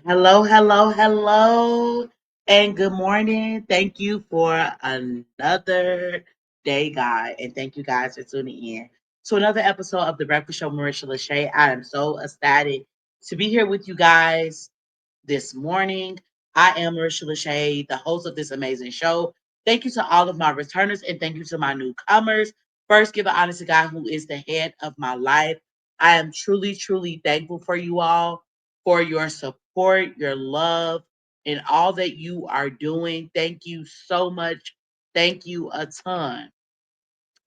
Hello, hello, hello, and good morning. Thank you for another day, guy, and thank you guys for tuning in to another episode of the Breakfast Show. Marisha LaShay. I am so ecstatic to be here with you guys this morning. I am Marisha LaShay, the host of this amazing show. Thank you to all of my returners and thank you to my newcomers. First, give an honor to God who is the head of my life. I am truly, truly thankful for you all, for your support, your love, and all that you are doing. Thank you so much. Thank you a ton.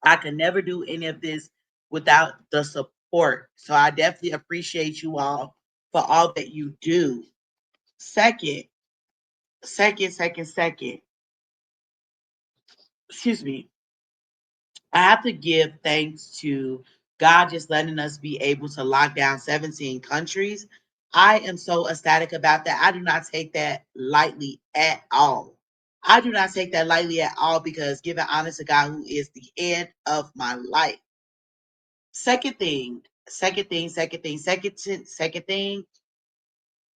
I can never do any of this without the support. So I definitely appreciate you all for all that you do. Second, second. Excuse me. I have to give thanks to God just letting us be able to lock down 17 countries. I am so ecstatic about that. I do not take that lightly at all. I do not take that lightly at all because giving honor to God who is the head of my life. Second thing.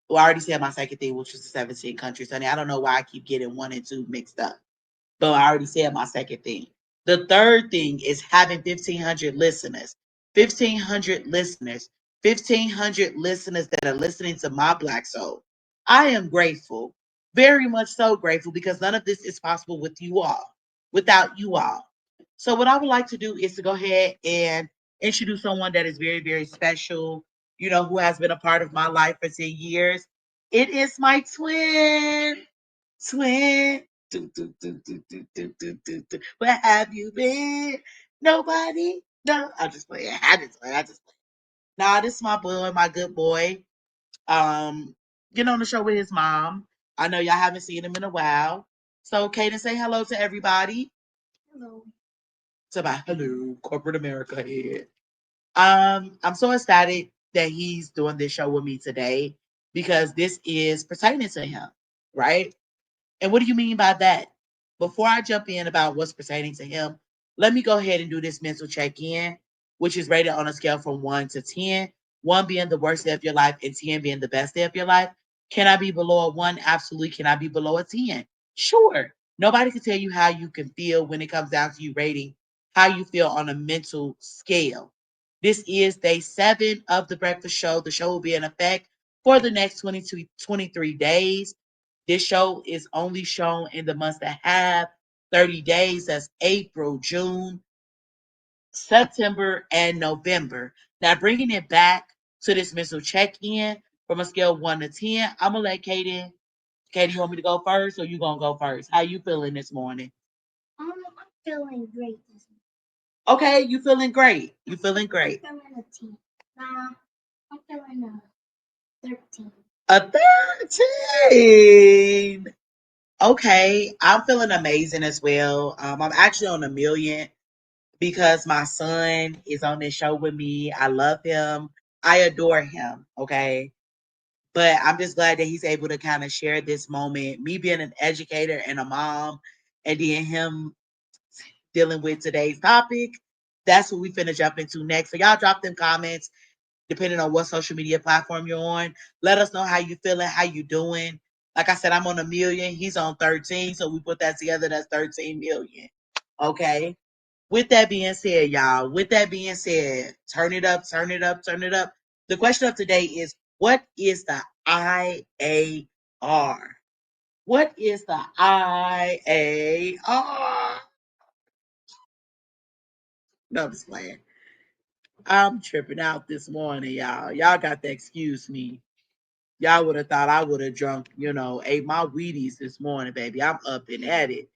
Well, I already said my second thing, which was the 17 countries, honey. I don't know why I keep getting one and two mixed up. But I already said my second thing. The third thing is having 1,500 listeners. 1,500 listeners. 1,500 listeners that are listening to my Black Soul. I am grateful. Very much so grateful because none of this is possible with you all, without you all. So, what I would like to do is to go ahead and introduce someone that is very, very special, who has been a part of my life for 10 years. It is my twin. Where have you been? Nobody. No, I'm just playing. I just play. Nah, this is my boy, my good boy. Getting on the show with his mom. I know y'all haven't seen him in a while. So, Kaden, say hello to everybody. Hello. So, my hello, corporate America head. I'm so ecstatic that he's doing this show with me today because this is pertaining to him, right? And what do you mean by that? Before I jump in about what's pertaining to him, let me go ahead and do this mental check in, which is rated on a scale from 1 to 10, 1 being the worst day of your life and 10 being the best day of your life. Can I be below a 1? Absolutely. Can I be below a 10? Sure. Nobody can tell you how you can feel when it comes down to you rating how you feel on a mental scale. This is day 7 of the breakfast show. The show will be in effect for the next 23 days. This show is only shown in the months that have 30 days. That's April, June, September, and November. Now, bringing it back to this mental check in from a scale of 1 to 10, I'm going to let Katie. Katie, you want me to go first or you going to go first? How you feeling this morning? I'm feeling great this morning. Okay, you feeling great. You feeling great. I'm feeling a 10. Nah, I'm feeling a 13. A 13. Okay, I'm feeling amazing as well. I'm actually on a million because my son is on this show with me. I love him. I adore him. Okay. But I'm just glad that he's able to kind of share this moment, me being an educator and a mom, and then him dealing with today's topic. That's what we finna jump into next. So y'all drop them comments depending on what social media platform you're on. Let us know how you feeling, how you doing. Like I said, I'm on a million. He's on 13. So we put that together. That's 13 million. Okay. With that being said, y'all, with that being said, turn it up, turn it up, turn it up. The question of today is what is the IAR? What is the IAR? No, I'm just playing. I'm tripping out this morning, y'all. Y'all got to excuse me. Y'all would have thought I would have drunk, ate my Wheaties this morning, baby. I'm up and at it.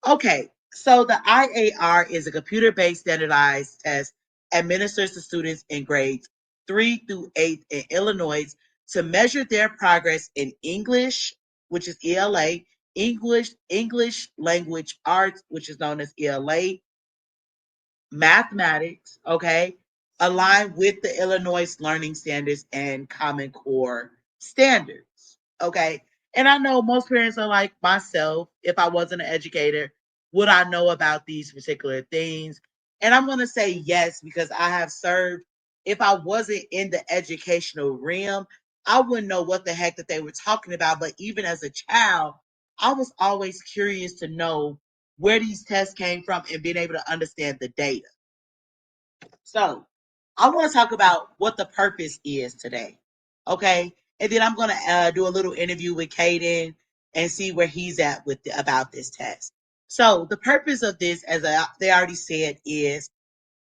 Okay, so the IAR is a computer based standardized test administered to students in grades 3 through 8 in Illinois to measure their progress in English, which is ELA, English language arts, which is known as ELA, mathematics, okay, align with the Illinois learning standards and Common Core standards, okay? And I know most parents are like myself, if I wasn't an educator, would I know about these particular things? And I'm going to say yes because I have served. If I wasn't in the educational realm, I wouldn't know what the heck that they were talking about. But even as a child, I was always curious to know where these tests came from and being able to understand the data. So I want to talk about what the purpose is today. Okay. And then I'm going to do a little interview with Caden and see where he's at with about this test. So the purpose of this, as they already said, is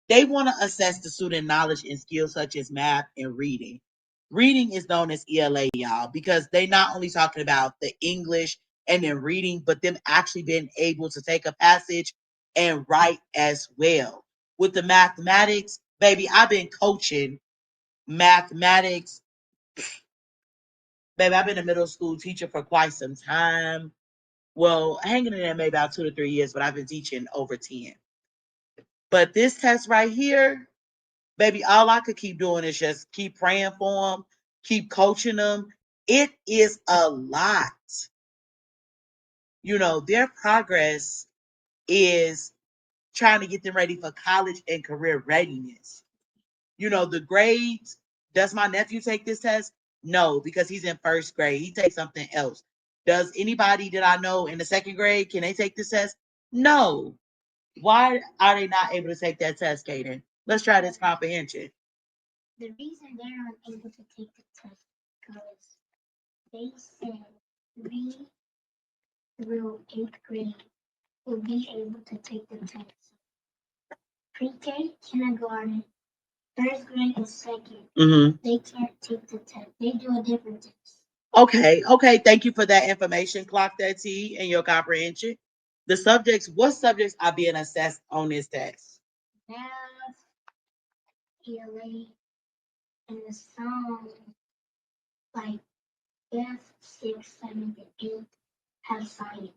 they want to assess the student knowledge and skills such as math and reading. Reading is known as ELA, y'all, because they not only talking about the English and then reading, but them actually being able to take a passage and write as well. With the mathematics, baby, I've been coaching mathematics. Baby, I've been a middle school teacher for quite some time. Well, hanging in there maybe about 2 to 3 years, but I've been teaching over 10. But this test right here, baby, all I could keep doing is just keep praying for them, keep coaching them. It is a lot. Their progress is trying to get them ready for college and career readiness. The grades. Does my nephew take this test? No, because he's in first grade. He takes something else. Does anybody that I know in the second grade, can they take this test? No. Why are they not able to take that test, Kaden? Let's try this comprehension. The reason they're not able to take the test because they said we through 8th grade will be able to take the test. Pre-K, kindergarten, first grade, and 2nd, they can't take the test. They do a different test. Okay. Thank you for that information. Clock that T and your comprehension. What subjects are being assessed on this test? Math, ELA, and the song, like 5th, 6th, 7th, and 8th, have science.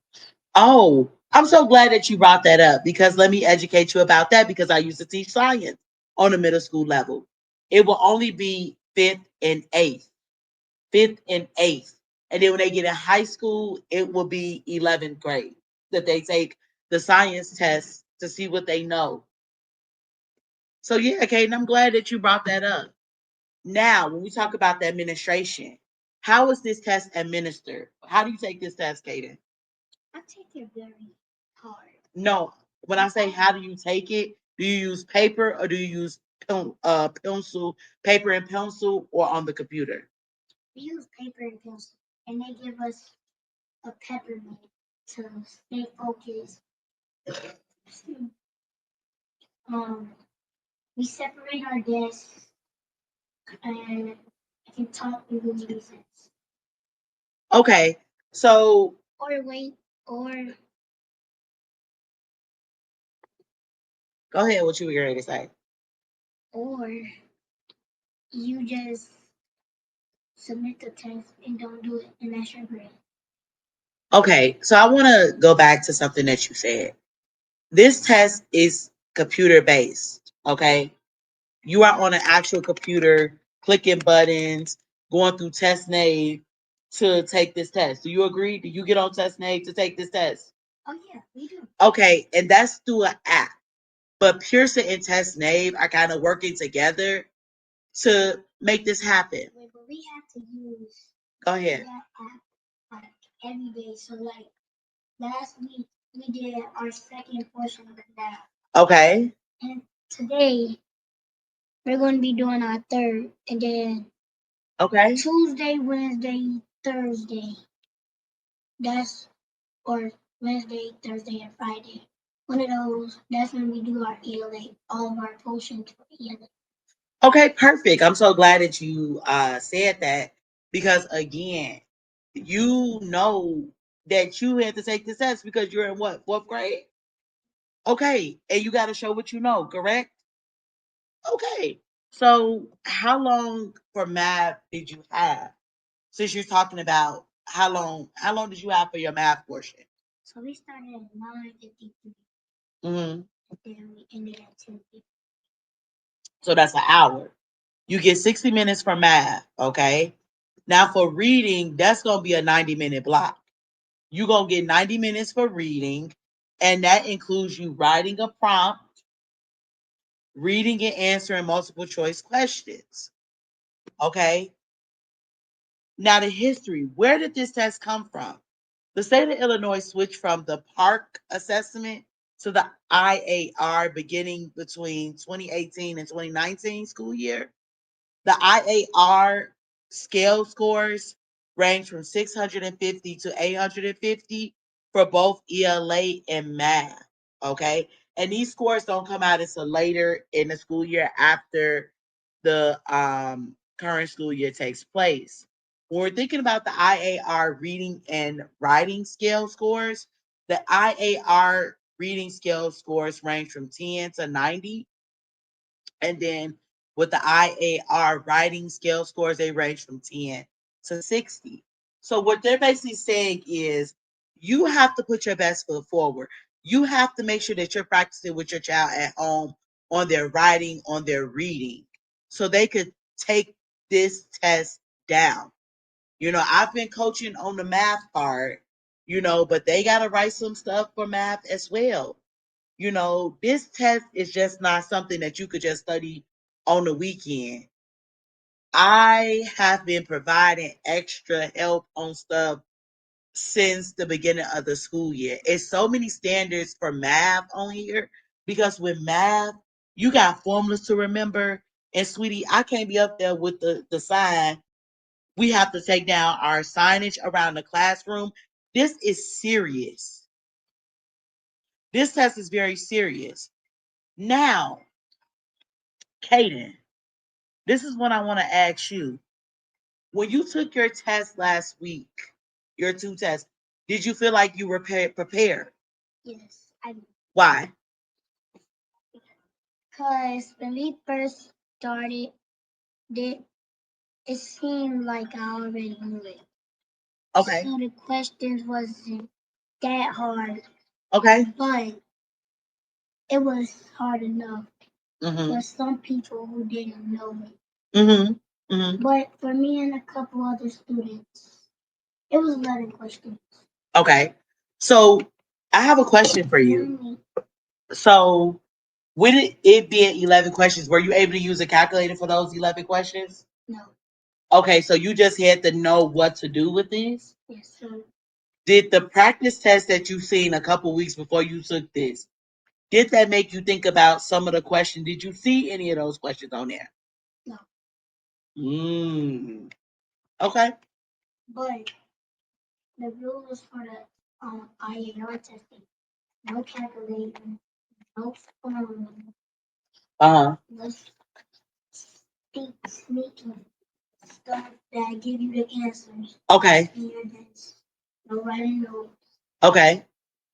Oh, I'm so glad that you brought that up because let me educate you about that because I used to teach science on the middle school level. It will only be fifth and eighth. Fifth and eighth. And then when they get in high school, it will be 11th grade that they take the science test to see what they know. So, yeah, Kaden, I'm glad that you brought that up. Now, when we talk about the administration, how is this test administered? How do you take this test, Kaden? I take it very hard. No, when I say how do you take it, do you use paper or do you use pencil, paper and pencil, or on the computer? We use paper and pencil, and they give us a peppermint to stay focused. Um, we separate our desks, and I can talk through the reasons. Okay, so Or wait, or go ahead. What you were ready to say? or you just submit the test and don't do it, and that's your grade. Okay, so I want to go back to something that you said. This test is computer based. Okay, you are on an actual computer, clicking buttons, going through TestNave to take this test. Do you agree? Do you get on TestNave to take this test? Oh yeah, we do. Okay, and that's through an app. But Pearson and TestNave are kind of working together to make this happen. Wait, but we have to use Go ahead. that app like every day. So like last week we did our second portion of that. Okay. And today we're going to be doing our third, and then Okay. Tuesday, Wednesday, Thursday. That's or Wednesday, Thursday, and Friday. One of those. That's when we do our ELA, all of our portions for ELA. Okay, perfect. I'm so glad that you said that because again, you know that you had to take this test because you're in what, fourth grade? Okay, and you got to show what you know, correct? Okay. So, how long for math did you have? Since you're talking about how long did you have for your math portion? So we started at 9:53, Mm-hmm. and then we ended at 10:50. So that's an hour. You get 60 minutes for math, okay? Now for reading, that's gonna be a 90-minute block. You're gonna get 90 minutes for reading, and that includes you writing a prompt, reading and answering multiple choice questions. Okay. Now, the history. Where did this test come from? The state of Illinois switched from the Park assessment to the IAR beginning between 2018 and 2019 school year. The IAR scale scores range from 650 to 850 for both ELA and math. Okay. And these scores don't come out until later in the school year after the current school year takes place. When we're thinking about the IAR reading and writing scale scores, the IAR reading scale scores range from 10 to 90, and then with the IAR writing scale scores, they range from 10 to 60. So what they're basically saying is you have to put your best foot forward. You have to make sure that you're practicing with your child at home on their writing, on their reading, so they could take this test down. I've been coaching on the math part, but they got to write some stuff for math as well. This test is just not something that you could just study on the weekend. I have been providing extra help on stuff since the beginning of the school year. It's so many standards for math on here because with math, you got formulas to remember. And sweetie, I can't be up there with the sign. We have to take down our signage around the classroom. This is serious. This test is very serious. Now, Kaden, this is what I want to ask you. When you took your test last week, your two tests, did you feel like you were prepared? Yes, I do. Why? Because when we first started, it, it seemed like I already knew it. Okay. So the questions wasn't that hard, Okay. but it was hard enough Mm-hmm. for some people who didn't know it. Mm-hmm. Mm-hmm. But for me and a couple other students, it was 11 questions. Okay. So I have a question for you. So with it being 11 questions, were you able to use a calculator for those 11 questions? No. Okay, so you just had to know what to do with these? Yes, sir. Did the practice test that you seen a couple weeks before you took this, did that make you think about some of the questions? Did you see any of those questions on there? No. Mm. Okay. But the rules for the IAR testing, no calculator, no Uh huh. no sneaking stuff that give you the answers Okay. in your desk. No writing notes. Okay.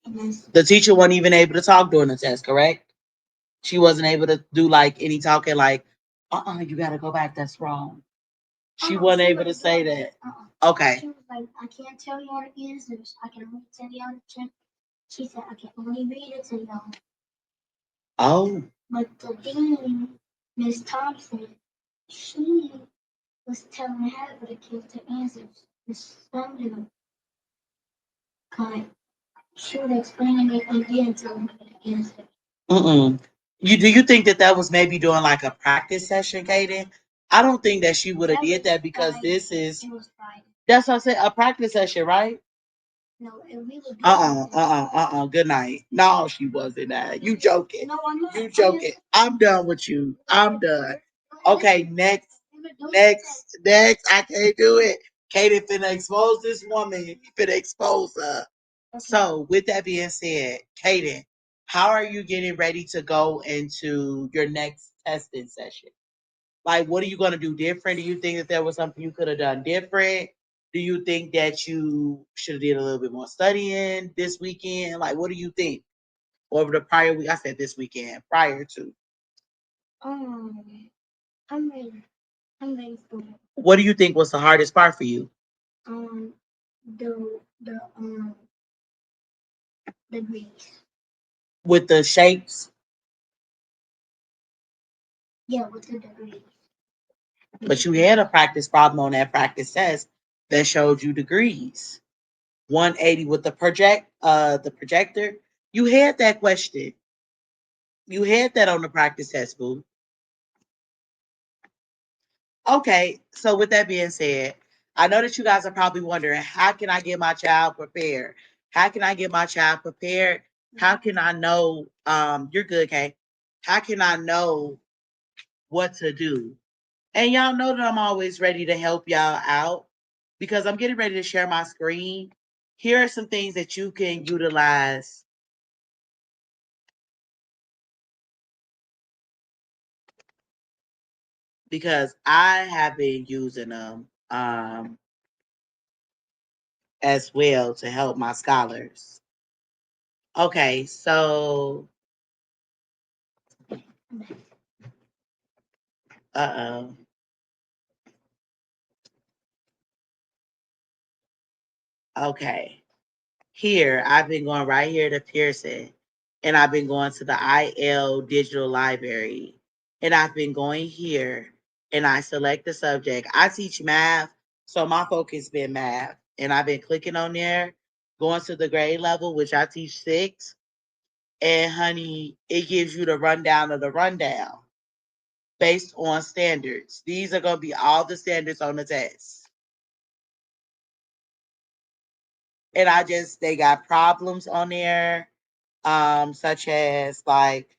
And that's The teacher wasn't even able to talk during the test, correct? She wasn't able to do like any talking, like, you got to go back. That's wrong. She wasn't able to say that. Okay. She was like, I can't tell you all the answers. I can only tell you all the check. She said, I can only read it to y'all. Oh. But the dean, Miss Thompson, she was telling half of the kids the answers. Some of them kind. She was explaining it again to them the answer. Mm-mm. Do you think that that was maybe doing like a practice session, Kaden? I don't think that she would have did that because Friday. this is It was Friday. that's what I said, a practice session, right? No, and we were doing Good night. No, she wasn't that. You joking. No, I'm not. You joking. I'm done with you. I'm done. Okay, next. I can't do it. Kaden finna expose this woman. You finna expose her. So, with that being said, Kaden, how are you getting ready to go into your next testing session? Like, what are you going to do different? Do you think that there was something you could have done different? Do you think that you should have did a little bit more studying this weekend? Like, what do you think over the prior week? I said this weekend, prior to. Um, I'm ready. I'm ready for it. What do you think was the hardest part for you? Um, the the grease. With the shapes, Yeah, with the degrees. but you had a practice problem on that practice test that showed you degrees. 180 with the projector. You had that question. You had that on the practice test, boo. Okay, so with that being said, I know that you guys are probably wondering, how can I get my child prepared? How can I get my child prepared? How can I know you're good, Kay? How can I know what to do? And y'all know that I'm always ready to help y'all out because I'm getting ready to share my screen. Here are some things that you can utilize because I have been using them as well to help my scholars. Okay, so uh-oh. Okay. Here, I've been going right here to Pearson, and I've been going to the IL Digital Library, and I've been going here, and I select the subject. I teach math, so my focus been math, and I've been clicking on there, going to the grade level, which I teach 6, and honey, it gives you the rundown of the rundown based on standards. These are going to be all the standards on the test. And they got problems on there, such as like,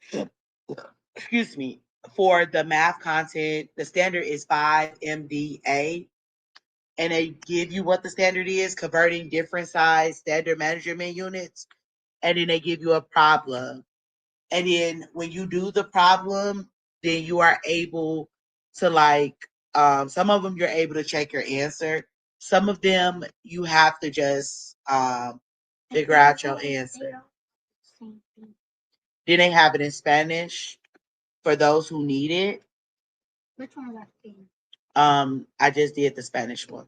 excuse me, for the math content, the standard is 5 MDA, and they give you what the standard is, converting different size standard measurement units, and then they give you a problem. And then when you do the problem, then you are able to some of them you're able to check your answer. Some of them you have to just figure out your answer. Then they have it in Spanish for those who need it. Which one was that? I just did the Spanish one.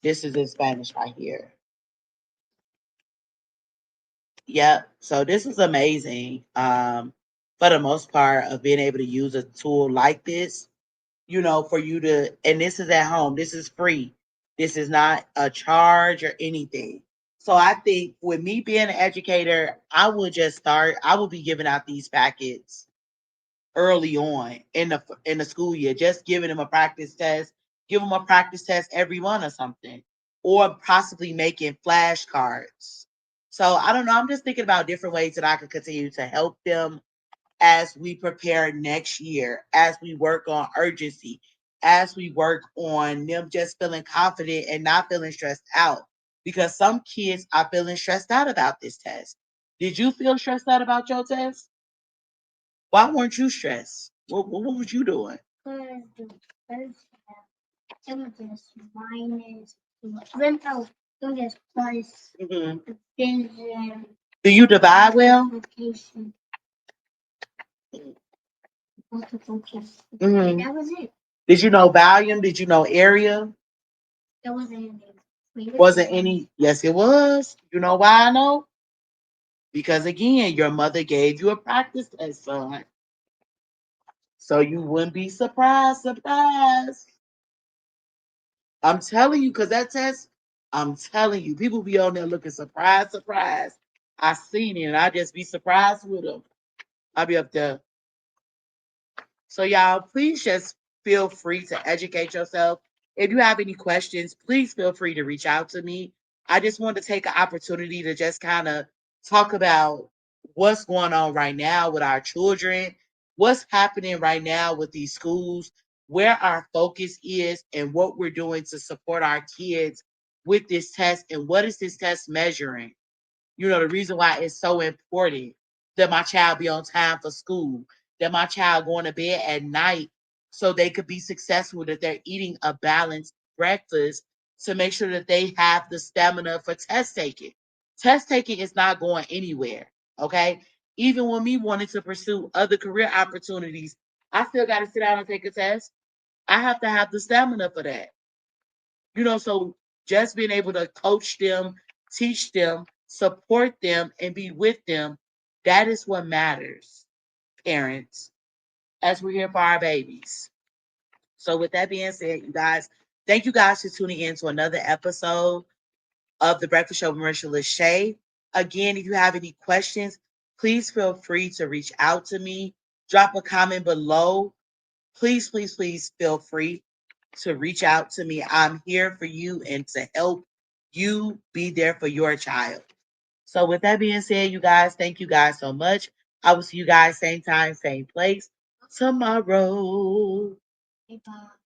This is in Spanish right here. Yep. So this is amazing. For the most part of being able to use a tool like this, for you to, and this is at home. This is free. This is not a charge or anything. So I think with me being an educator, I will be giving out these packets early on in the school year, just giving them a practice test, give them a practice test every month or something, or possibly making flashcards. So I don't know. I'm just thinking about different ways that I could continue to help them as we prepare next year, as we work on urgency, as we work on them just feeling confident and not feeling stressed out. Because some kids are feeling stressed out about this test. Did you feel stressed out about your test? Why weren't you stressed? What was you doing? Because the first half, it was just minus, then it was just plus, division, Do you divide well? multiplication, multiplication. Mm-hmm. That was it. Did you know volume? Did you know area? There wasn't any. Wasn't any? Yes, it was. You know why I know? Because again, your mother gave you a practice test, son. So you wouldn't be surprised. Surprised. I'm telling you, because that test, I'm telling you, people be on there looking surprised, surprised. I seen it, and I just be surprised with them. I'll be up there. So, y'all, please just feel free to educate yourself. If you have any questions, please feel free to reach out to me. I just want to take an opportunity to just kind of talk about what's going on right now with our children, what's happening right now with these schools, where our focus is, and what we're doing to support our kids with this test, and what is this test measuring. The reason why it's so important that my child be on time for school, that my child going to bed at night so they could be successful, that they're eating a balanced breakfast to make sure that they have the stamina for test taking. Test taking is not going anywhere. Okay. Even when me wanting to pursue other career opportunities, I still got to sit down and take a test. I have to have the stamina for that. So just being able to coach them, teach them, support them, and be with them, that is what matters, parents, as we're here for our babies. So, with that being said, you guys, thank you guys for tuning in to another episode of The Breakfast Show with Marisha LaShay. Again, if you have any questions, please feel free to reach out to me. Drop a comment below. Please, please, please feel free. to reach out to me. I'm here for you and to help you be there for your child. So, with that being said, you guys, thank you guys so much. I will see you guys same time, same place tomorrow. Bye.